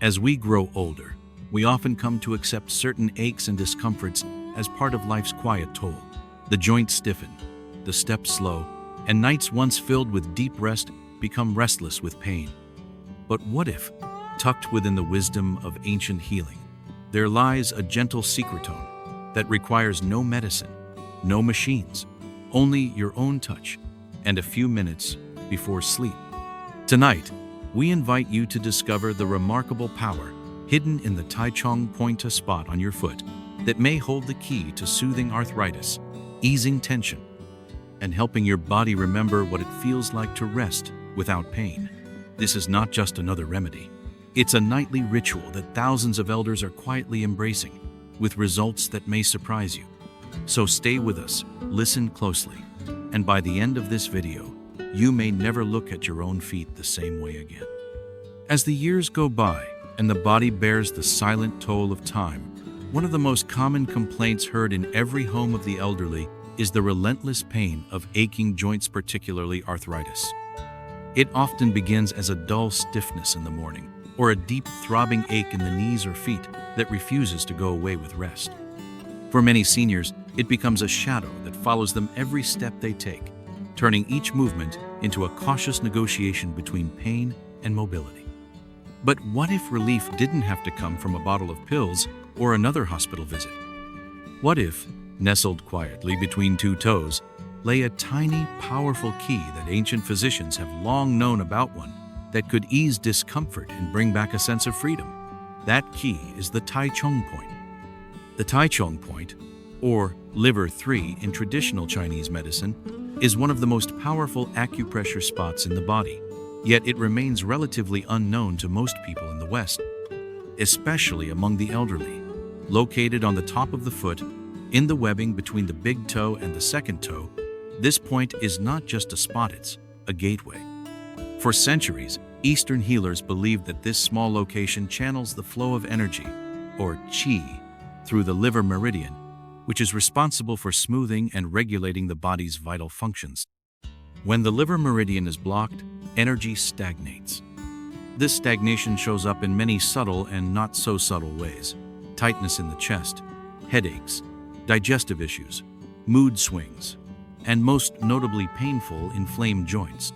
As we grow older, we often come to accept certain aches and discomforts as part of life's quiet toll. The joints stiffen, the steps slow, and nights once filled with deep rest become restless with pain. But what if, tucked within the wisdom of ancient healing, there lies a gentle secretome that requires no medicine, no machines, only your own touch and a few minutes before sleep? Tonight, we invite you to discover the remarkable power hidden in the Taichong pointer spot on your foot that may hold the key to soothing arthritis, easing tension, and helping your body remember what it feels like to rest without pain. This is not just another remedy. It's a nightly ritual that thousands of elders are quietly embracing, with results that may surprise you. So stay with us, listen closely, and by the end of this video, you may never look at your own feet the same way again. As the years go by and the body bears the silent toll of time, one of the most common complaints heard in every home of the elderly is the relentless pain of aching joints, particularly arthritis. It often begins as a dull stiffness in the morning, or a deep throbbing ache in the knees or feet that refuses to go away with rest. For many seniors, it becomes a shadow that follows them every step they take, turning each movement into a cautious negotiation between pain and mobility. But what if relief didn't have to come from a bottle of pills or another hospital visit? What if, nestled quietly between two toes, lay a tiny, powerful key that ancient physicians have long known about, one that could ease discomfort and bring back a sense of freedom? That key is the Taichong point. The Taichong point, or liver 3 in traditional Chinese medicine, is one of the most powerful acupressure spots in the body, yet it remains relatively unknown to most people in the West, especially among the elderly. Located on the top of the foot, in the webbing between the big toe and the second toe, this point is not just a spot, it's a gateway. For centuries, Eastern healers believed that this small location channels the flow of energy, or qi, through the liver meridian, which is responsible for smoothing and regulating the body's vital functions. When the liver meridian is blocked, energy stagnates. This stagnation shows up in many subtle and not so subtle ways: tightness in the chest, headaches, digestive issues, mood swings, and most notably painful inflamed joints.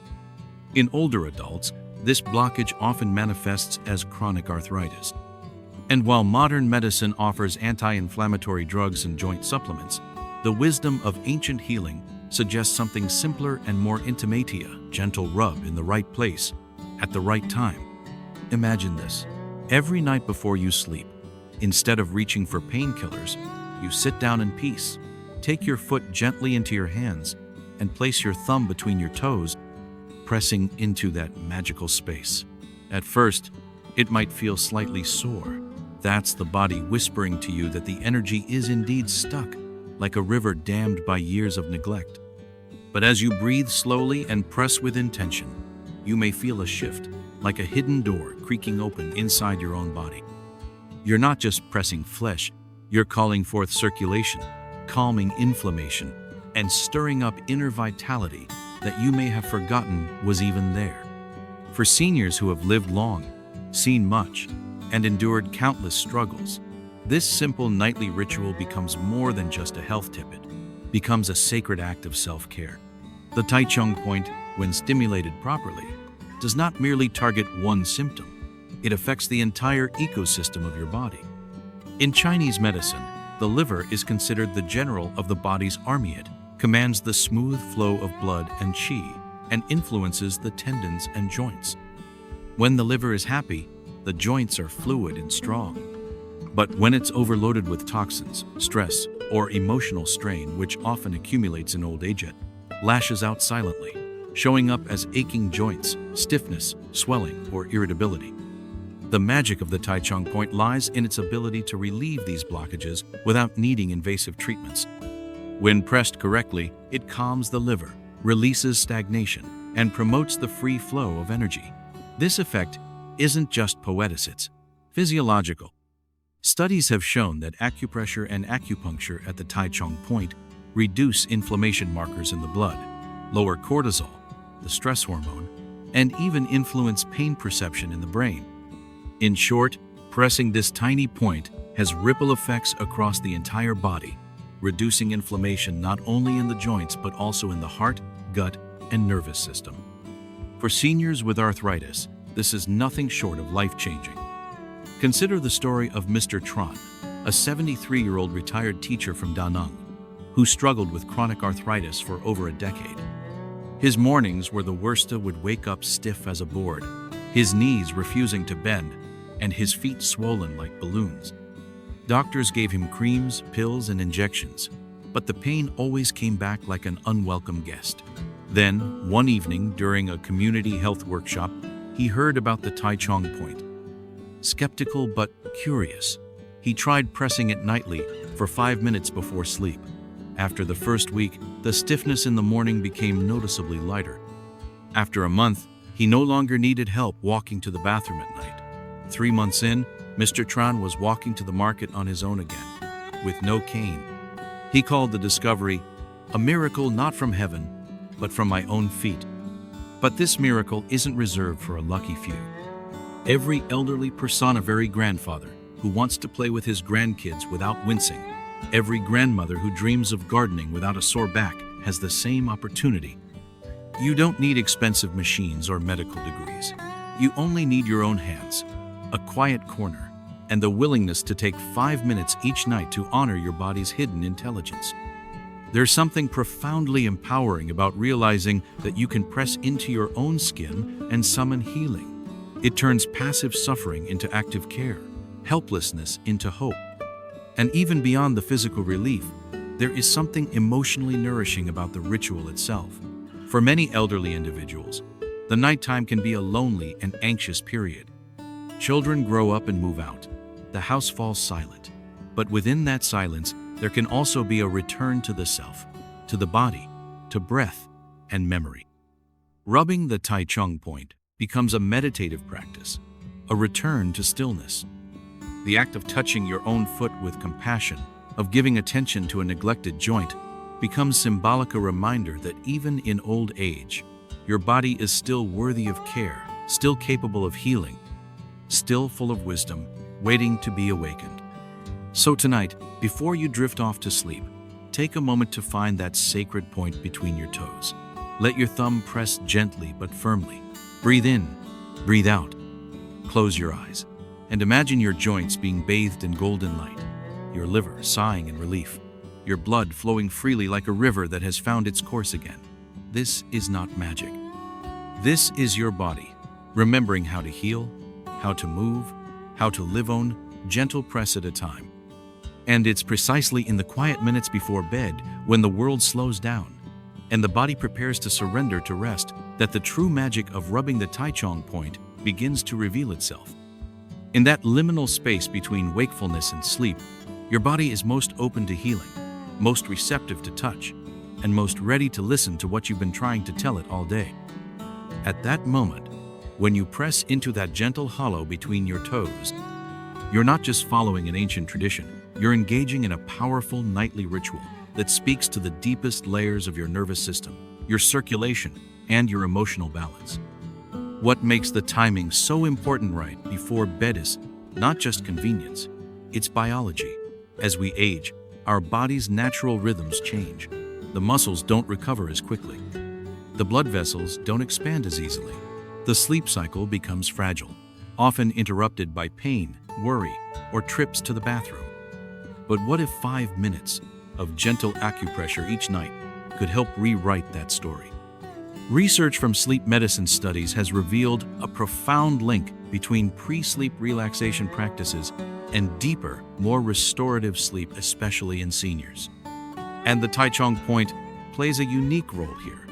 In older adults, this blockage often manifests as chronic arthritis. And while modern medicine offers anti-inflammatory drugs and joint supplements, the wisdom of ancient healing suggests something simpler and more intimate: a gentle rub in the right place, at the right time. Imagine this. Every night before you sleep, instead of reaching for painkillers, you sit down in peace, take your foot gently into your hands, and place your thumb between your toes, pressing into that magical space. At first, it might feel slightly sore. That's the body whispering to you that the energy is indeed stuck, like a river dammed by years of neglect. But as you breathe slowly and press with intention, you may feel a shift, like a hidden door creaking open inside your own body. You're not just pressing flesh, you're calling forth circulation, calming inflammation, and stirring up inner vitality that you may have forgotten was even there. For seniors who have lived long, seen much, and endured countless struggles, this simple nightly ritual becomes more than just a health tip. It becomes a sacred act of self-care. The Taichong point, when stimulated properly, does not merely target one symptom. It affects the entire ecosystem of your body. In Chinese medicine, the liver is considered the general of the body's army. It commands the smooth flow of blood and qi, and influences the tendons and joints. When the liver is happy, the joints are fluid and strong. But when it's overloaded with toxins, stress, or emotional strain, which often accumulates in old age, it lashes out silently, showing up as aching joints, stiffness, swelling, or irritability. The magic of the Taichong point lies in its ability to relieve these blockages without needing invasive treatments. When pressed correctly, it calms the liver, releases stagnation, and promotes the free flow of energy. This effect isn't just poetic, it's physiological. Studies have shown that acupressure and acupuncture at the Taichong point reduce inflammation markers in the blood, lower cortisol, the stress hormone, and even influence pain perception in the brain. In short, pressing this tiny point has ripple effects across the entire body, reducing inflammation not only in the joints but also in the heart, gut, and nervous system. For seniors with arthritis, this is nothing short of life-changing. Consider the story of Mr. Tran, a 73-year-old retired teacher from Da Nang, who struggled with chronic arthritis for over a decade. His mornings were the worst. He would wake up stiff as a board, his knees refusing to bend, and his feet swollen like balloons. Doctors gave him creams, pills, and injections, but the pain always came back like an unwelcome guest. Then, one evening during a community health workshop, he heard about the Taichong point. Skeptical but curious, he tried pressing it nightly for 5 minutes before sleep. After the first week, the stiffness in the morning became noticeably lighter. After a month, he no longer needed help walking to the bathroom at night. 3 months in, Mr. Tran was walking to the market on his own again, with no cane. He called the discovery a miracle not from heaven, but from my own feet. But this miracle isn't reserved for a lucky few. Every elderly person, every grandfather who wants to play with his grandkids without wincing, every grandmother who dreams of gardening without a sore back has the same opportunity. You don't need expensive machines or medical degrees. You only need your own hands, a quiet corner, and the willingness to take 5 minutes each night to honor your body's hidden intelligence. There's something profoundly empowering about realizing that you can press into your own skin and summon healing. It turns passive suffering into active care, helplessness into hope. And even beyond the physical relief, there is something emotionally nourishing about the ritual itself. For many elderly individuals, the nighttime can be a lonely and anxious period. Children grow up and move out. The house falls silent. But within that silence, there can also be a return to the self, to the body, to breath and memory. Rubbing the Taichong point becomes a meditative practice, a return to stillness. The act of touching your own foot with compassion, of giving attention to a neglected joint, becomes symbolic, a reminder that even in old age, your body is still worthy of care, still capable of healing, still full of wisdom, waiting to be awakened. So tonight, before you drift off to sleep, take a moment to find that sacred point between your toes. Let your thumb press gently but firmly. Breathe in, breathe out. Close your eyes, and imagine your joints being bathed in golden light, your liver sighing in relief, your blood flowing freely like a river that has found its course again. This is not magic. This is your body, remembering how to heal, how to move, how to live on, gentle press at a time. And it's precisely in the quiet minutes before bed, when the world slows down and the body prepares to surrender to rest, that the true magic of rubbing the Taichong point begins to reveal itself. In that liminal space between wakefulness and sleep, your body is most open to healing, most receptive to touch, and most ready to listen to what you've been trying to tell it all day. At that moment, when you press into that gentle hollow between your toes, you're not just following an ancient tradition, you're engaging in a powerful nightly ritual that speaks to the deepest layers of your nervous system, your circulation, and your emotional balance. What makes the timing so important right before bed is not just convenience, it's biology. As we age, our body's natural rhythms change. The muscles don't recover as quickly. The blood vessels don't expand as easily. The sleep cycle becomes fragile, often interrupted by pain, worry, or trips to the bathroom. But what if 5 minutes of gentle acupressure each night could help rewrite that story? Research from sleep medicine studies has revealed a profound link between pre-sleep relaxation practices and deeper, more restorative sleep, especially in seniors. And the Taichong point plays a unique role here.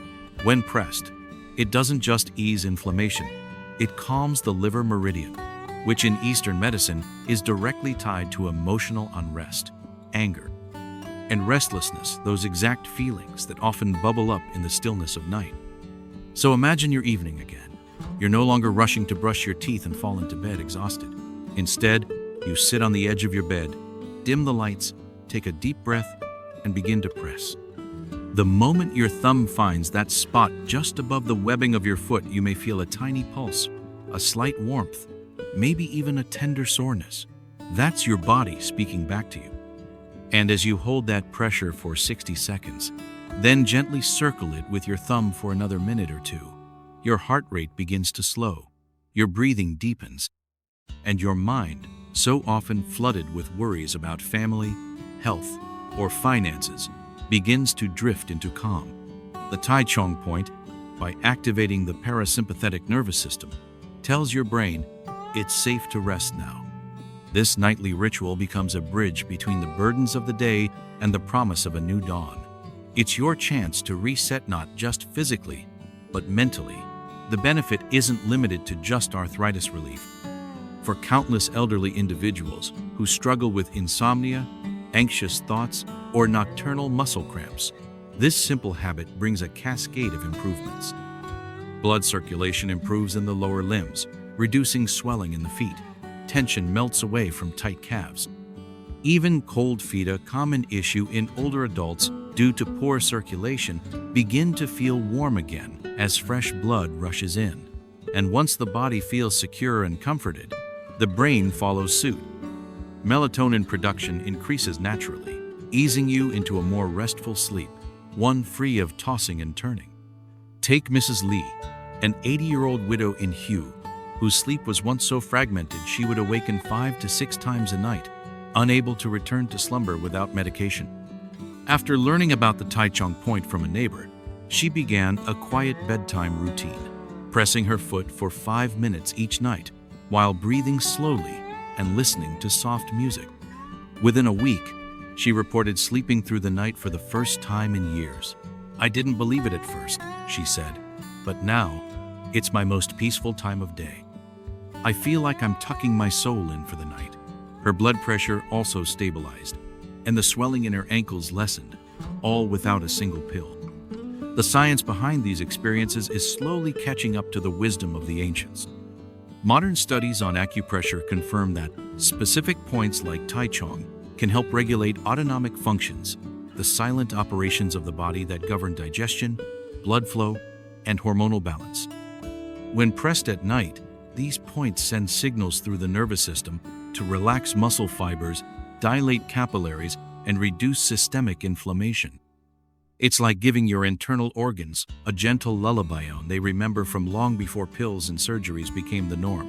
When pressed, it doesn't just ease inflammation, it calms the liver meridian, which in Eastern medicine is directly tied to emotional unrest, anger, and restlessness, those exact feelings that often bubble up in the stillness of night. So imagine your evening again. You're no longer rushing to brush your teeth and fall into bed exhausted. Instead, you sit on the edge of your bed, dim the lights, take a deep breath, and begin to press. The moment your thumb finds that spot just above the webbing of your foot, you may feel a tiny pulse, a slight warmth, maybe even a tender soreness. That's your body speaking back to you. And as you hold that pressure for 60 seconds, then gently circle it with your thumb for another minute or two, your heart rate begins to slow, your breathing deepens, and your mind, so often flooded with worries about family, health, or finances, begins to drift into calm. The Taichong point, by activating the parasympathetic nervous system, tells your brain it's safe to rest now. This nightly ritual becomes a bridge between the burdens of the day and the promise of a new dawn. It's your chance to reset not just physically, but mentally. The benefit isn't limited to just arthritis relief. For countless elderly individuals who struggle with insomnia, anxious thoughts, or nocturnal muscle cramps, this simple habit brings a cascade of improvements. Blood circulation improves in the lower limbs, reducing swelling in the feet. Tension melts away from tight calves. Even cold feet, a common issue in older adults due to poor circulation, begin to feel warm again as fresh blood rushes in. And once the body feels secure and comforted, the brain follows suit. Melatonin production increases naturally, easing you into a more restful sleep, one free of tossing and turning. Take Mrs. Lee, an 80-year-old widow in Hue, whose sleep was once so fragmented she would awaken 5 to 6 times a night, unable to return to slumber without medication. After learning about the Taichong point from a neighbor, she began a quiet bedtime routine, pressing her foot for 5 minutes each night while breathing slowly and listening to soft music. Within a week, she reported sleeping through the night for the first time in years. "I didn't believe it at first," she said, "but now it's my most peaceful time of day. I feel like I'm tucking my soul in for the night." Her blood pressure also stabilized, and the swelling in her ankles lessened, all without a single pill. The science behind these experiences is slowly catching up to the wisdom of the ancients. Modern studies on acupressure confirm that specific points like Taichong can help regulate autonomic functions, the silent operations of the body that govern digestion, blood flow, and hormonal balance. When pressed at night, these points send signals through the nervous system to relax muscle fibers, dilate capillaries, and reduce systemic inflammation. It's like giving your internal organs a gentle lullaby they remember from long before pills and surgeries became the norm.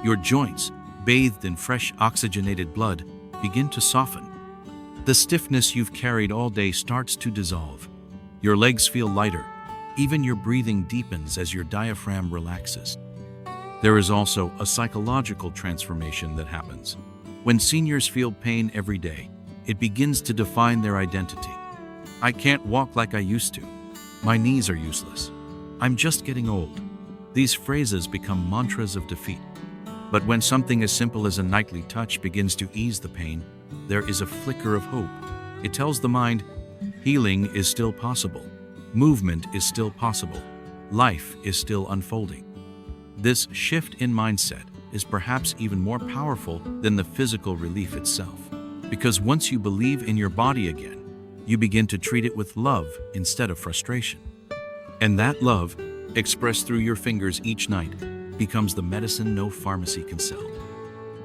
Your joints, bathed in fresh oxygenated blood, begin to soften. The stiffness you've carried all day starts to dissolve. Your legs feel lighter. Even your breathing deepens as your diaphragm relaxes. There is also a psychological transformation that happens. When seniors feel pain every day, it begins to define their identity. "I can't walk like I used to. My knees are useless. I'm just getting old." These phrases become mantras of defeat. But when something as simple as a nightly touch begins to ease the pain, there is a flicker of hope. It tells the mind, healing is still possible. Movement is still possible. Life is still unfolding. This shift in mindset is perhaps even more powerful than the physical relief itself. Because once you believe in your body again, you begin to treat it with love instead of frustration. And that love, expressed through your fingers each night, becomes the medicine no pharmacy can sell.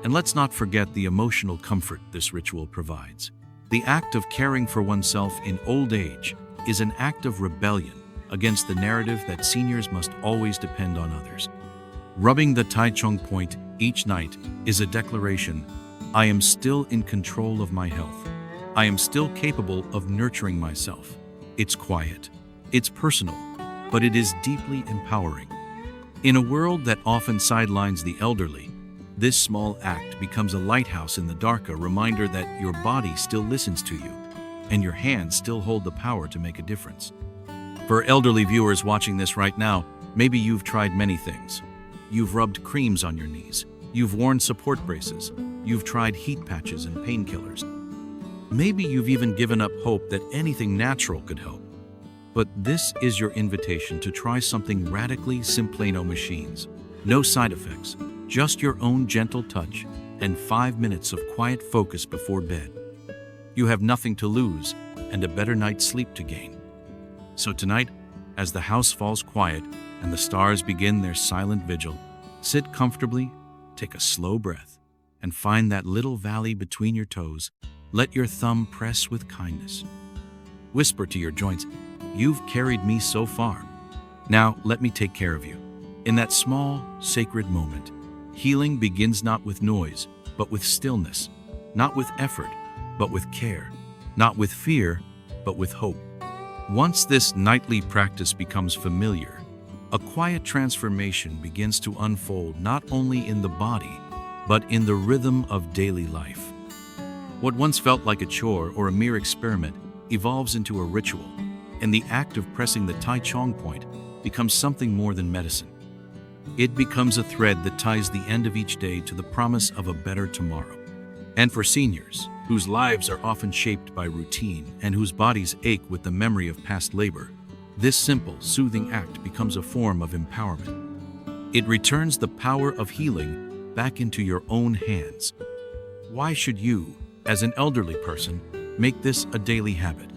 And let's not forget the emotional comfort this ritual provides. The act of caring for oneself in old age is an act of rebellion against the narrative that seniors must always depend on others. Rubbing the Taichong point each night is a declaration, I am still in control of my health. I am still capable of nurturing myself. It's quiet, it's personal, but it is deeply empowering. In a world that often sidelines the elderly, this small act becomes a lighthouse in the dark, a reminder that your body still listens to you, and your hands still hold the power to make a difference. For elderly viewers watching this right now, maybe you've tried many things. You've rubbed creams on your knees. You've worn support braces. You've tried heat patches and painkillers. Maybe you've even given up hope that anything natural could help. But this is your invitation to try something radically simple. No machines, no side effects, just your own gentle touch and 5 minutes of quiet focus before bed. You have nothing to lose and a better night's sleep to gain. So tonight, as the house falls quiet and the stars begin their silent vigil, sit comfortably, Take a slow breath and find that little valley between your toes. Let your thumb press with kindness. Whisper to your joints, "You've carried me so far. Now let me take care of you." In that small, sacred moment, healing begins not with noise, but with stillness, not with effort, but with care, not with fear, but with hope. Once this nightly practice becomes familiar, a quiet transformation begins to unfold not only in the body, but in the rhythm of daily life. What once felt like a chore or a mere experiment evolves into a ritual, and the act of pressing the Taichong point becomes something more than medicine. It becomes a thread that ties the end of each day to the promise of a better tomorrow. And for seniors, whose lives are often shaped by routine and whose bodies ache with the memory of past labor, this simple, soothing act becomes a form of empowerment. It returns the power of healing back into your own hands. Why should you, as an elderly person, make this a daily habit?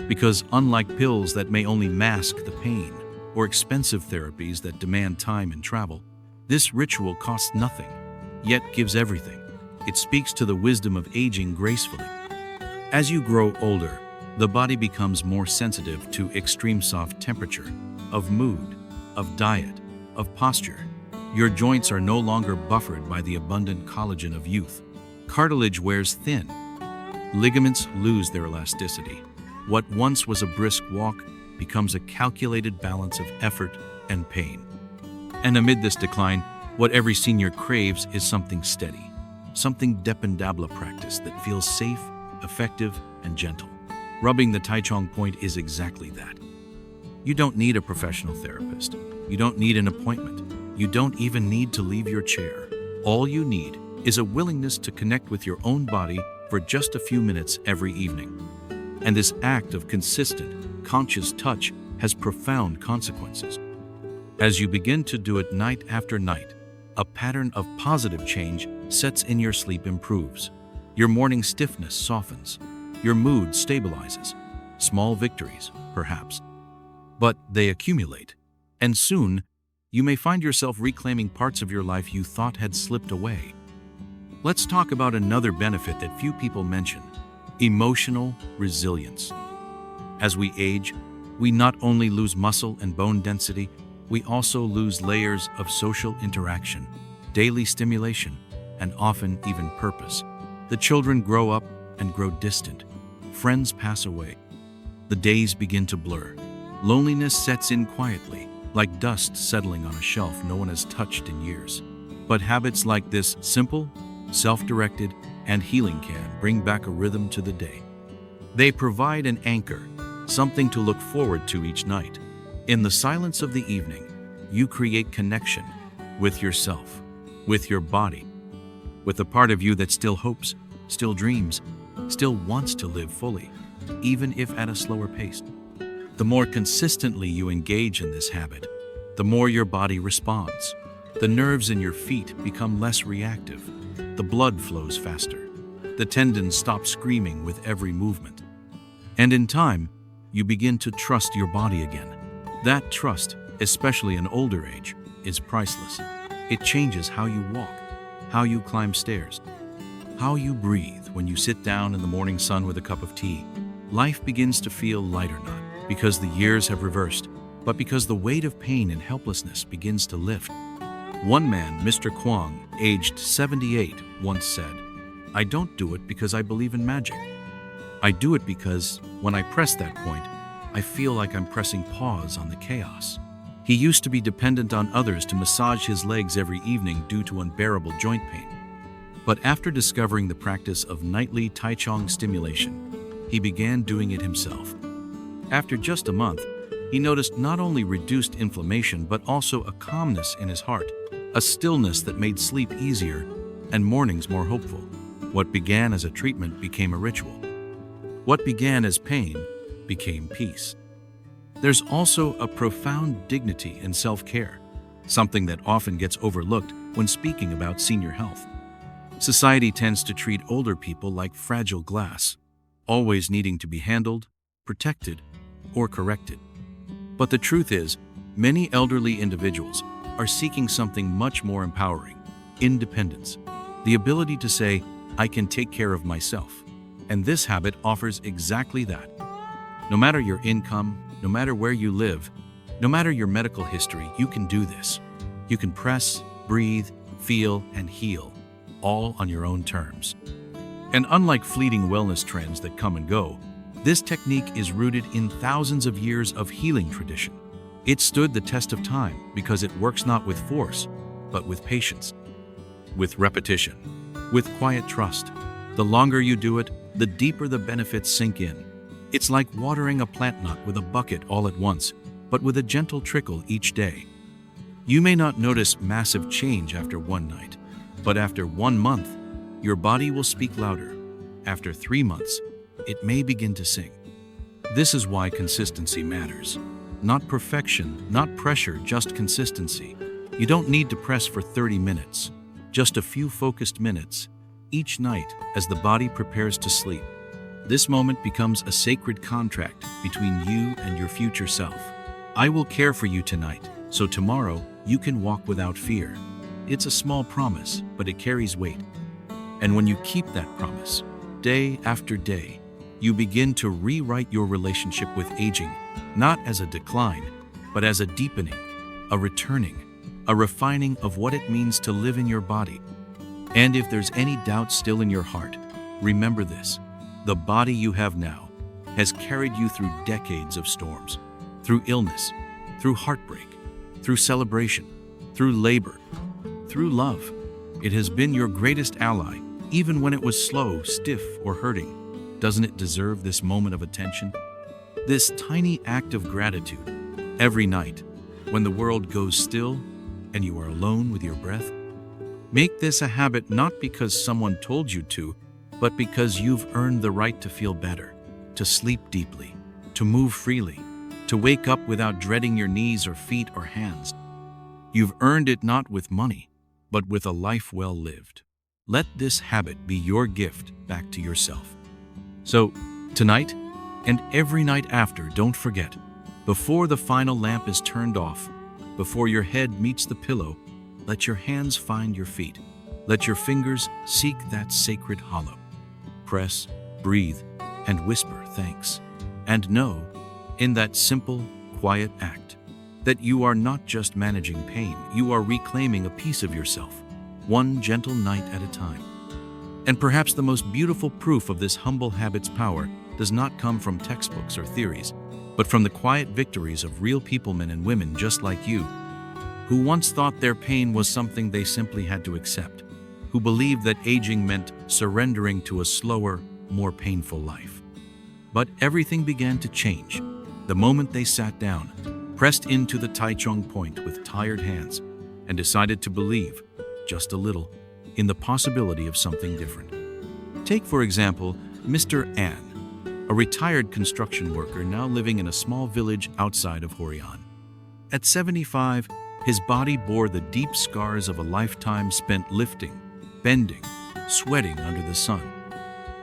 Because unlike pills that may only mask the pain, or expensive therapies that demand time and travel, this ritual costs nothing, yet gives everything. It speaks to the wisdom of aging gracefully. As you grow older, the body becomes more sensitive to extreme soft temperature, of mood, of diet, of posture. Your joints are no longer buffered by the abundant collagen of youth. Cartilage wears thin. Ligaments lose their elasticity. What once was a brisk walk becomes a calculated balance of effort and pain. And amid this decline, what every senior craves is something steady, something dependable practice that feels safe, effective, and gentle. Rubbing the Taichong point is exactly that. You don't need a professional therapist. You don't need an appointment. You don't even need to leave your chair. All you need is a willingness to connect with your own body for just a few minutes every evening. And this act of consistent, conscious touch has profound consequences. As you begin to do it night after night, a pattern of positive change sets in. Your sleep improves. Your morning stiffness softens. Your mood stabilizes. Small victories, perhaps. But they accumulate. And soon, you may find yourself reclaiming parts of your life you thought had slipped away. Let's talk about another benefit that few people mention: emotional resilience. As we age, we not only lose muscle and bone density, we also lose layers of social interaction, daily stimulation, and often even purpose. The children grow up and grow distant. Friends pass away. The days begin to blur. Loneliness sets in quietly, like dust settling on a shelf no one has touched in years. But habits like this, simple, self-directed, and healing, can bring back a rhythm to the day. They provide an anchor, something to look forward to each night. In the silence of the evening, you create connection with yourself, with your body, with a part of you that still hopes, still dreams, still wants to live fully, even if at a slower pace. The more consistently you engage in this habit, the more your body responds. The nerves in your feet become less reactive. The blood flows faster. The tendons stop screaming with every movement. And in time, you begin to trust your body again. That trust, especially in older age, is priceless. It changes how you walk, how you climb stairs, how you breathe when you sit down in the morning sun with a cup of tea. Life begins to feel lighter, not because the years have reversed, but because the weight of pain and helplessness begins to lift. One man, Mr. Kwong, aged 78, once said, "I don't do it because I believe in magic. I do it because, when I press that point, I feel like I'm pressing pause on the chaos." He used to be dependent on others to massage his legs every evening due to unbearable joint pain. But after discovering the practice of nightly Taichong stimulation, he began doing it himself. After just a month, he noticed not only reduced inflammation but also a calmness in his heart, a stillness that made sleep easier and mornings more hopeful. What began as a treatment became a ritual. What began as pain became peace. There's also a profound dignity in self-care, something that often gets overlooked when speaking about senior health. Society tends to treat older people like fragile glass, always needing to be handled, protected, or corrected. But the truth is, many elderly individuals are seeking something much more empowering: independence, the ability to say, I can take care of myself. And this habit offers exactly that. No matter your income, no matter where you live, no matter your medical history, you can do this. You can press, breathe, feel, and heal, all on your own terms. And unlike fleeting wellness trends that come and go, this technique is rooted in thousands of years of healing tradition. It stood the test of time because it works not with force, but with patience, with repetition, with quiet trust. The longer you do it, the deeper the benefits sink in. It's like watering a plant not with a bucket all at once, but with a gentle trickle each day. You may not notice massive change after one night, but after 1 month, your body will speak louder. After 3 months, it may begin to sing. This is why consistency matters. Not perfection, not pressure, just consistency. You don't need to press for 30 minutes, just a few focused minutes, each night as the body prepares to sleep. This moment becomes a sacred contract between you and your future self. I will care for you tonight, so tomorrow you can walk without fear. It's a small promise, but it carries weight. And when you keep that promise, day after day, you begin to rewrite your relationship with aging, not as a decline, but as a deepening, a returning, a refining of what it means to live in your body. And if there's any doubt still in your heart, remember this: the body you have now has carried you through decades of storms, through illness, through heartbreak, through celebration, through labor, through love. It has been your greatest ally, even when it was slow, stiff, or hurting. Doesn't it deserve this moment of attention? This tiny act of gratitude, every night, when the world goes still and you are alone with your breath? Make this a habit not because someone told you to, but because you've earned the right to feel better, to sleep deeply, to move freely, to wake up without dreading your knees or feet or hands. You've earned it not with money, but with a life well lived. Let this habit be your gift back to yourself. So, tonight, and every night after, don't forget, before the final lamp is turned off, before your head meets the pillow, let your hands find your feet. Let your fingers seek that sacred hollow. Press, breathe, and whisper thanks. And know, in that simple, quiet act, that you are not just managing pain, you are reclaiming a piece of yourself, one gentle night at a time. And perhaps the most beautiful proof of this humble habit's power does not come from textbooks or theories, but from the quiet victories of real people, men and women just like you, who once thought their pain was something they simply had to accept, who believed that aging meant surrendering to a slower, more painful life. But everything began to change the moment they sat down, pressed into the Taichong point with tired hands, and decided to believe, just a little, in the possibility of something different. Take, for example, Mr. An, a retired construction worker now living in a small village outside of Horian. At 75, his body bore the deep scars of a lifetime spent lifting, bending, sweating under the sun.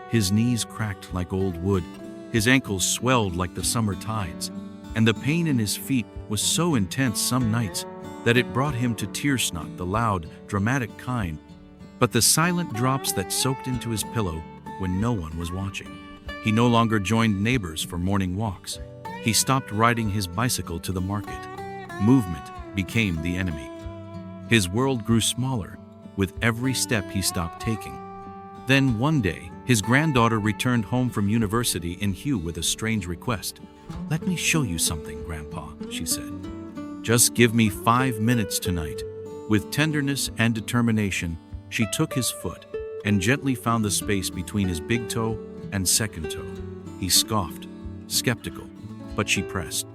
His knees cracked like old wood, his ankles swelled like the summer tides, and the pain in his feet was so intense some nights that it brought him to tear snot, the loud, dramatic kind, but the silent drops that soaked into his pillow when no one was watching. He no longer joined neighbors for morning walks. He stopped riding his bicycle to the market. Movement became the enemy. His world grew smaller with every step he stopped taking. Then one day, his granddaughter returned home from university in Hue with a strange request. "Let me show you something, Grandpa," she said. "Just give me 5 minutes tonight." With tenderness and determination, she took his foot and gently found the space between his big toe and second toe. He scoffed, skeptical, but she pressed.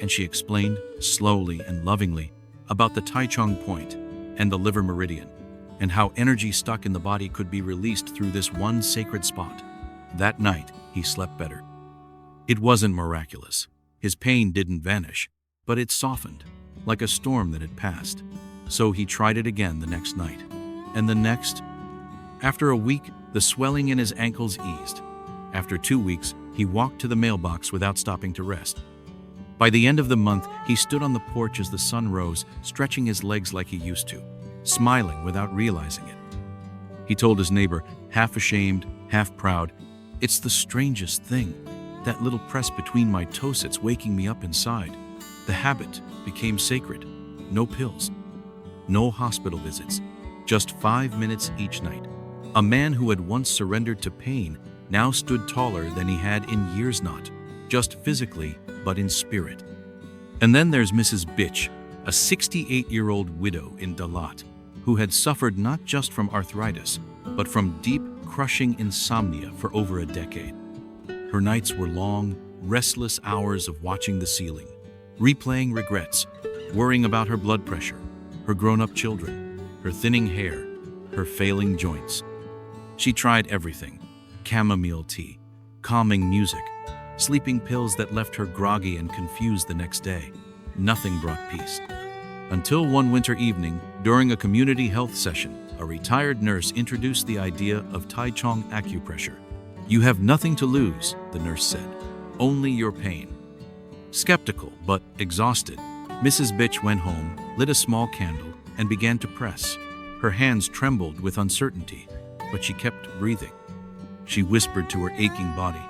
And she explained, slowly and lovingly, about the Taichong point and the liver meridian, and how energy stuck in the body could be released through this one sacred spot. That night, he slept better. It wasn't miraculous. His pain didn't vanish, but it softened, like a storm that had passed. So he tried it again the next night, and the next. After a week, the swelling in his ankles eased. After 2 weeks, he walked to the mailbox without stopping to rest. By the end of the month, he stood on the porch as the sun rose, stretching his legs like he used to. smiling without realizing it. He told his neighbor, half ashamed, half proud, "It's the strangest thing. That little press between my toes, it's waking me up inside." The habit became sacred. No pills, no hospital visits, just 5 minutes each night. A man who had once surrendered to pain now stood taller than he had in years, not just physically, but in spirit. And then there's Mrs. Bitch, a 68-year-old widow in Dalat, who had suffered not just from arthritis, but from deep, crushing insomnia for over a decade. Her nights were long, restless hours of watching the ceiling, replaying regrets, worrying about her blood pressure, her grown-up children, her thinning hair, her failing joints. She tried everything: chamomile tea, calming music, sleeping pills that left her groggy and confused the next day. Nothing brought peace. Until one winter evening, during a community health session, a retired nurse introduced the idea of Taichong acupressure. "You have nothing to lose," the nurse said, "only your pain." Skeptical but exhausted, Mrs. Bitch went home, lit a small candle, and began to press. Her hands trembled with uncertainty, but she kept breathing. She whispered to her aching body,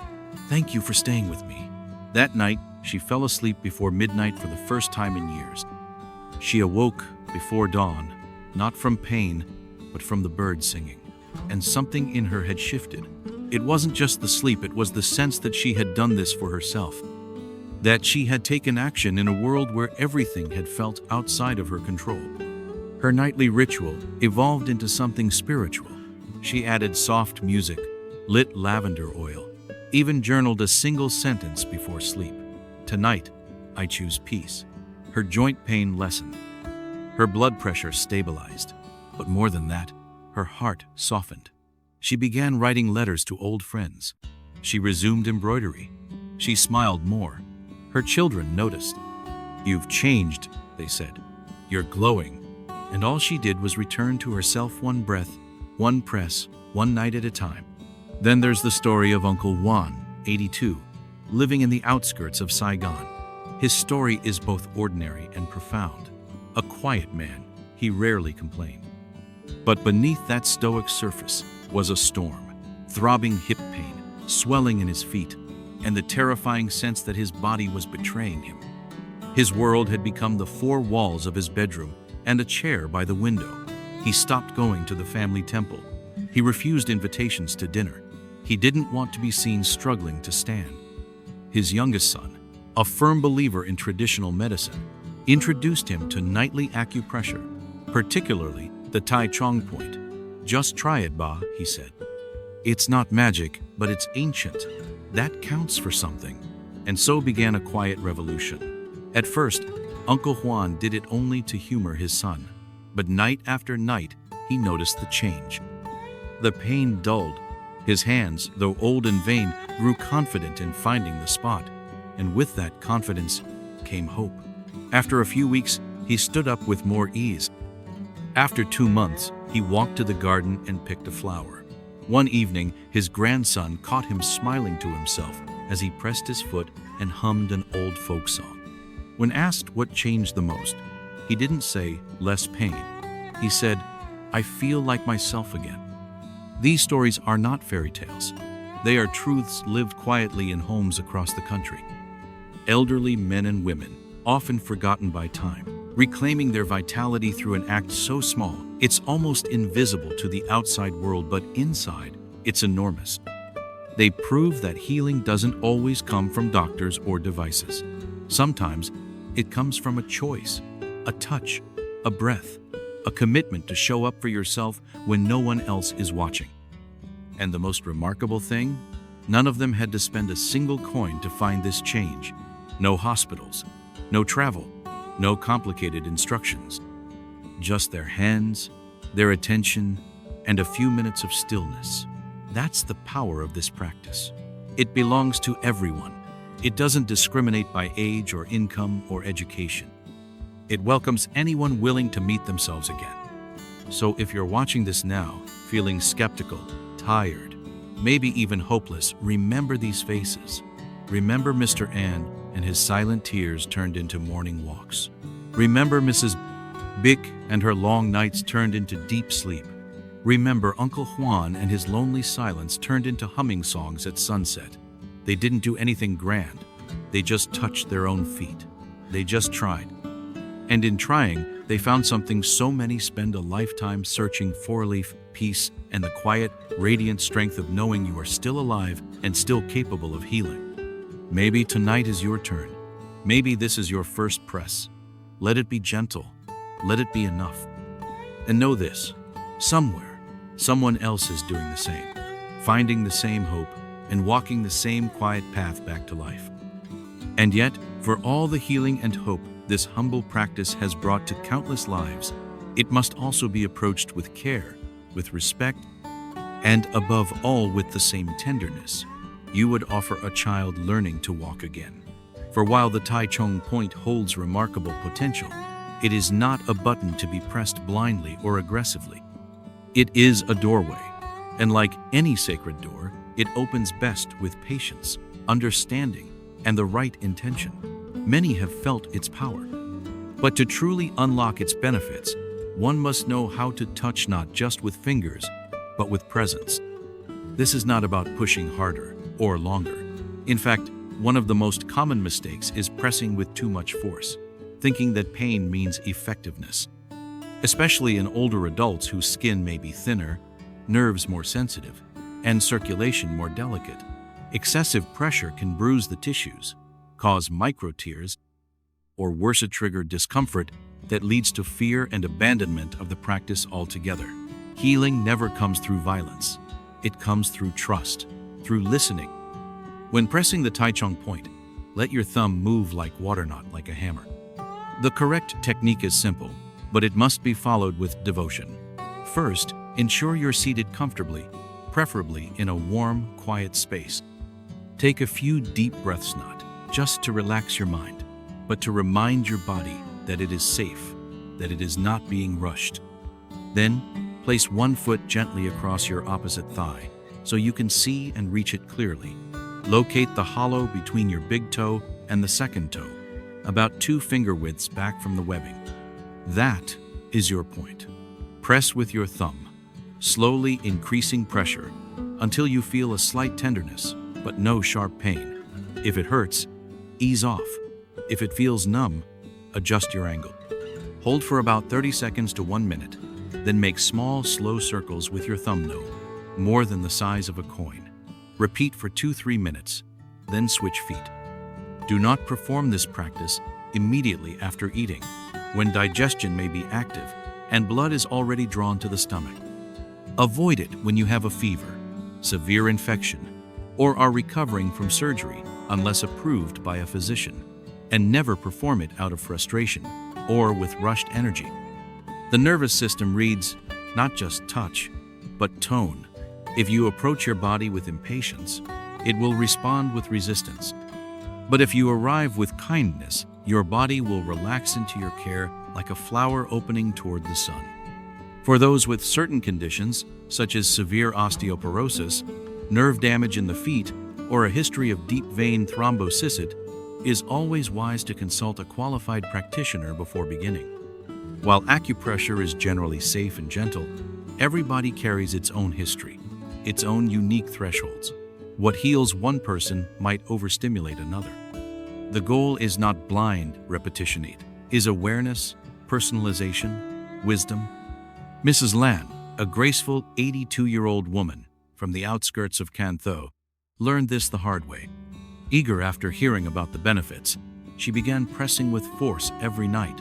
"Thank you for staying with me." That night, she fell asleep before midnight for the first time in years. She awoke before dawn, not from pain, but from the birds singing. And something in her had shifted. It wasn't just the sleep, it was the sense that she had done this for herself. That she had taken action in a world where everything had felt outside of her control. Her nightly ritual evolved into something spiritual. She added soft music, lit lavender oil, even journaled a single sentence before sleep. "Tonight, I choose peace." Her joint pain lessened. Her blood pressure stabilized. But more than that, her heart softened. She began writing letters to old friends. She resumed embroidery. She smiled more. Her children noticed. "You've changed," they said. "You're glowing." And all she did was return to herself, one breath, one press, one night at a time. Then there's the story of Uncle Juan, 82, living in the outskirts of Saigon. His story is both ordinary and profound. A quiet man, he rarely complained. But beneath that stoic surface was a storm, throbbing hip pain, swelling in his feet, and the terrifying sense that his body was betraying him. His world had become the four walls of his bedroom and a chair by the window. He stopped going to the family temple. He refused invitations to dinner. He didn't want to be seen struggling to stand. His youngest son, a firm believer in traditional medicine, introduced him to nightly acupressure, particularly the Taichong point. "Just try it, Ba," he said. "It's not magic, but it's ancient. That counts for something." And so began a quiet revolution. At first, Uncle Juan did it only to humor his son. But night after night, he noticed the change. The pain dulled. His hands, though old and vain, grew confident in finding the spot. And with that confidence came hope. After a few weeks, he stood up with more ease. After 2 months, he walked to the garden and picked a flower. One evening, his grandson caught him smiling to himself as he pressed his foot and hummed an old folk song. When asked what changed the most, he didn't say, "less pain." He said, "I feel like myself again." These stories are not fairy tales. They are truths lived quietly in homes across the country. Elderly men and women, often forgotten by time, reclaiming their vitality through an act so small, it's almost invisible to the outside world, but inside, it's enormous. They prove that healing doesn't always come from doctors or devices. Sometimes, it comes from a choice, a touch, a breath, a commitment to show up for yourself when no one else is watching. And the most remarkable thing? None of them had to spend a single coin to find this change. No hospitals, no travel, no complicated instructions. Just their hands, their attention, and a few minutes of stillness. That's the power of this practice. It belongs to everyone. It doesn't discriminate by age or income or education. It welcomes anyone willing to meet themselves again. So if you're watching this now, feeling skeptical, tired, maybe even hopeless, remember these faces. Remember Mr. An and his silent tears turned into morning walks. Remember Mrs. Bic and her long nights turned into deep sleep. Remember, Uncle Juan and his lonely silence turned into humming songs at sunset. They didn't do anything grand. They just touched their own feet. They just tried. And in trying, they found something so many spend a lifetime searching for: relief, peace, and the quiet, radiant strength of knowing you are still alive and still capable of healing. Maybe tonight is your turn. Maybe this is your first press. Let it be gentle. Let it be enough. And know this: somewhere, someone else is doing the same, finding the same hope, and walking the same quiet path back to life. And yet, for all the healing and hope this humble practice has brought to countless lives, it must also be approached with care, with respect, and above all with the same tenderness you would offer a child learning to walk again. For while the Taichong point holds remarkable potential, it is not a button to be pressed blindly or aggressively. It is a doorway, and like any sacred door, it opens best with patience, understanding, and the right intention. Many have felt its power. But to truly unlock its benefits, one must know how to touch not just with fingers, but with presence. This is not about pushing harder or longer. In fact, one of the most common mistakes is pressing with too much force, thinking that pain means effectiveness. Especially in older adults whose skin may be thinner, nerves more sensitive, and circulation more delicate. Excessive pressure can bruise the tissues, cause micro tears, or worse, trigger discomfort that leads to fear and abandonment of the practice altogether. Healing never comes through violence. It comes through trust, through listening. When pressing the Taichong point, let your thumb move like water, not like a hammer. The correct technique is simple, but it must be followed with devotion. First, ensure you're seated comfortably, preferably in a warm, quiet space. Take a few deep breaths, not just to relax your mind, but to remind your body that it is safe, that it is not being rushed. Then, place one foot gently across your opposite thigh so you can see and reach it clearly. Locate the hollow between your big toe and the second toe, about 2 finger widths back from the webbing. That is your point. Press with your thumb, slowly increasing pressure until you feel a slight tenderness, but no sharp pain. If it hurts, ease off. If it feels numb, adjust your angle. Hold for about 30 seconds to 1 minute, then make small, slow circles with your thumb, no more than the size of a coin. Repeat for 2-3 minutes, then switch feet. Do not perform this practice immediately after eating, when digestion may be active and blood is already drawn to the stomach. Avoid it when you have a fever, severe infection, or are recovering from surgery unless approved by a physician, and never perform it out of frustration or with rushed energy. The nervous system reads not just touch, but tone. If you approach your body with impatience, it will respond with resistance. But if you arrive with kindness, your body will relax into your care like a flower opening toward the sun. For those with certain conditions, such as severe osteoporosis, nerve damage in the feet, or a history of deep vein thrombosis, it is always wise to consult a qualified practitioner before beginning. While acupressure is generally safe and gentle, every body carries its own history, its own unique thresholds. What heals one person might overstimulate another. The goal is not blind repetition, it is awareness, personalization, wisdom. Mrs. Lan, a graceful 82-year-old woman from the outskirts of Cantho, learned this the hard way. Eager after hearing about the benefits, she began pressing with force every night,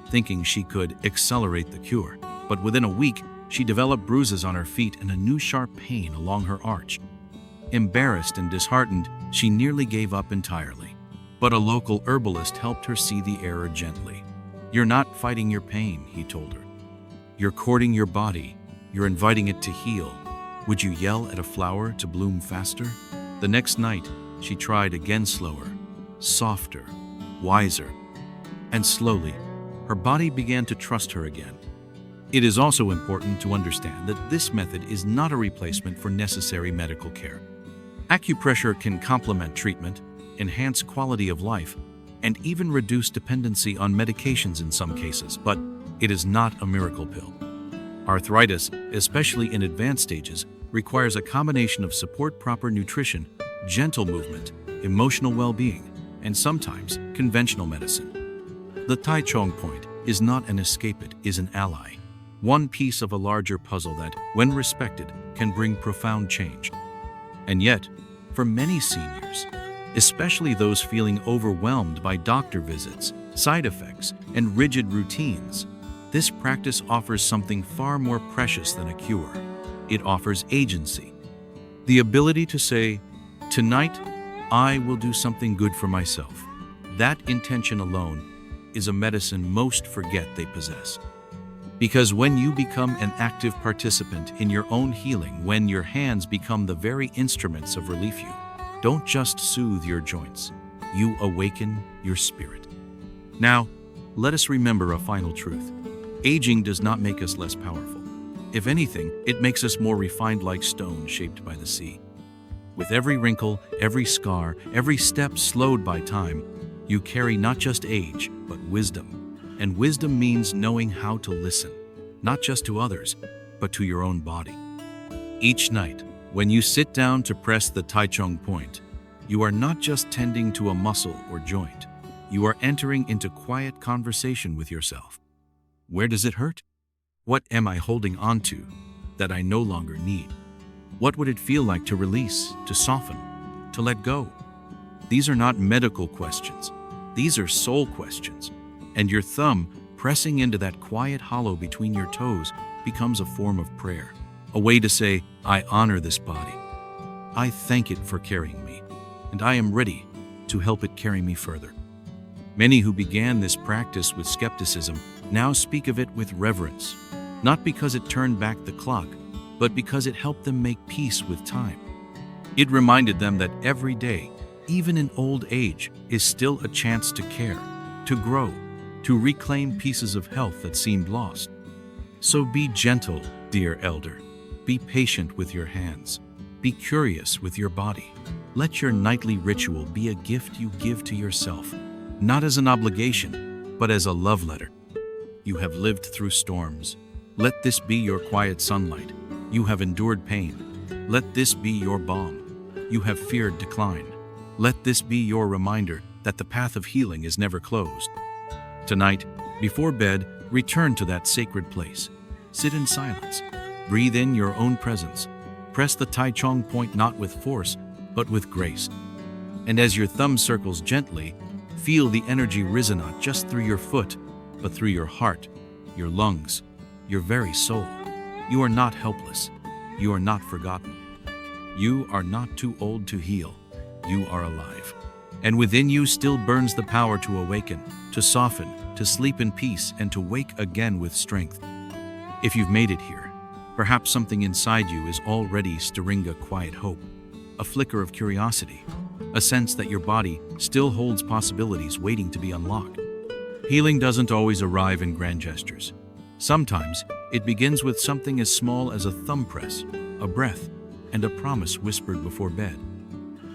thinking she could accelerate the cure. But within a week, she developed bruises on her feet and a new sharp pain along her arch. Embarrassed and disheartened, she nearly gave up entirely. But a local herbalist helped her see the error gently. "You're not fighting your pain," he told her. "You're courting your body. You're inviting it to heal. Would you yell at a flower to bloom faster?" The next night, she tried again, slower, softer, wiser, and slowly, her body began to trust her again. It is also important to understand that this method is not a replacement for necessary medical care. Acupressure can complement treatment, enhance quality of life, and even reduce dependency on medications in some cases, but It is not a miracle pill. Arthritis, especially in advanced stages, requires a combination of support, proper nutrition, gentle movement, emotional well-being, and sometimes conventional medicine. The Taichong point is not an escape, it is an ally. One piece of a larger puzzle that, when respected, can bring profound change. And yet, for many seniors, especially those feeling overwhelmed by doctor visits, side effects, and rigid routines, this practice offers something far more precious than a cure. It offers agency. The ability to say, "Tonight, I will do something good for myself." That intention alone is a medicine most forget they possess. Because when you become an active participant in your own healing, when your hands become the very instruments of relief, you don't just soothe your joints, you awaken your spirit. Now, let us remember a final truth. Aging does not make us less powerful. If anything, it makes us more refined, like stone shaped by the sea. With every wrinkle, every scar, every step slowed by time, you carry not just age, but wisdom. And wisdom means knowing how to listen, not just to others, but to your own body. Each night, when you sit down to press the Taichong point, you are not just tending to a muscle or joint. You are entering into quiet conversation with yourself. Where does it hurt? What am I holding on to that I no longer need? What would it feel like to release, to soften, to let go? These are not medical questions. These are soul questions. And your thumb pressing into that quiet hollow between your toes becomes a form of prayer, a way to say, "I honor this body. I thank it for carrying me, and I am ready to help it carry me further." Many who began this practice with skepticism now speak of it with reverence, not because it turned back the clock, but because it helped them make peace with time. It reminded them that every day, even in old age, is still a chance to care, to grow, to reclaim pieces of health that seemed lost. So be gentle, dear elder. Be patient with your hands. Be curious with your body. Let your nightly ritual be a gift you give to yourself, not as an obligation, but as a love letter. You have lived through storms. Let this be your quiet sunlight. You have endured pain. Let this be your balm. You have feared decline. Let this be your reminder that the path of healing is never closed. Tonight, before bed, return to that sacred place. Sit in silence. Breathe in your own presence. Press the Taichong point not with force, but with grace. And as your thumb circles gently, feel the energy risen not just through your foot, but through your heart, your lungs, your very soul. You are not helpless. You are not forgotten. You are not too old to heal. You are alive. And within you still burns the power to awaken, to soften, to sleep in peace, and to wake again with strength. If you've made it here, perhaps something inside you is already stirring a quiet hope, a flicker of curiosity, a sense that your body still holds possibilities waiting to be unlocked. Healing doesn't always arrive in grand gestures. Sometimes it begins with something as small as a thumb press, a breath, and a promise whispered before bed.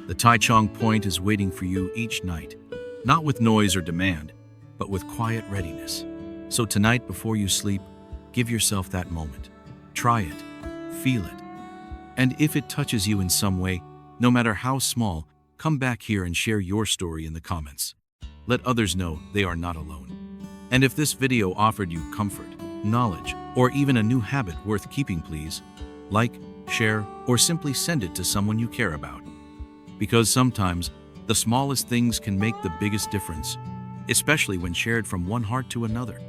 The Taichong point is waiting for you each night, not with noise or demand, but with quiet readiness. So tonight, before you sleep, give yourself that moment. Try it, feel it. And if it touches you in some way, no matter how small, come back here and share your story in the comments. Let others know they are not alone. And if this video offered you comfort, knowledge, or even a new habit worth keeping, please like, share, or simply send it to someone you care about. Because sometimes the smallest things can make the biggest difference, especially when shared from one heart to another.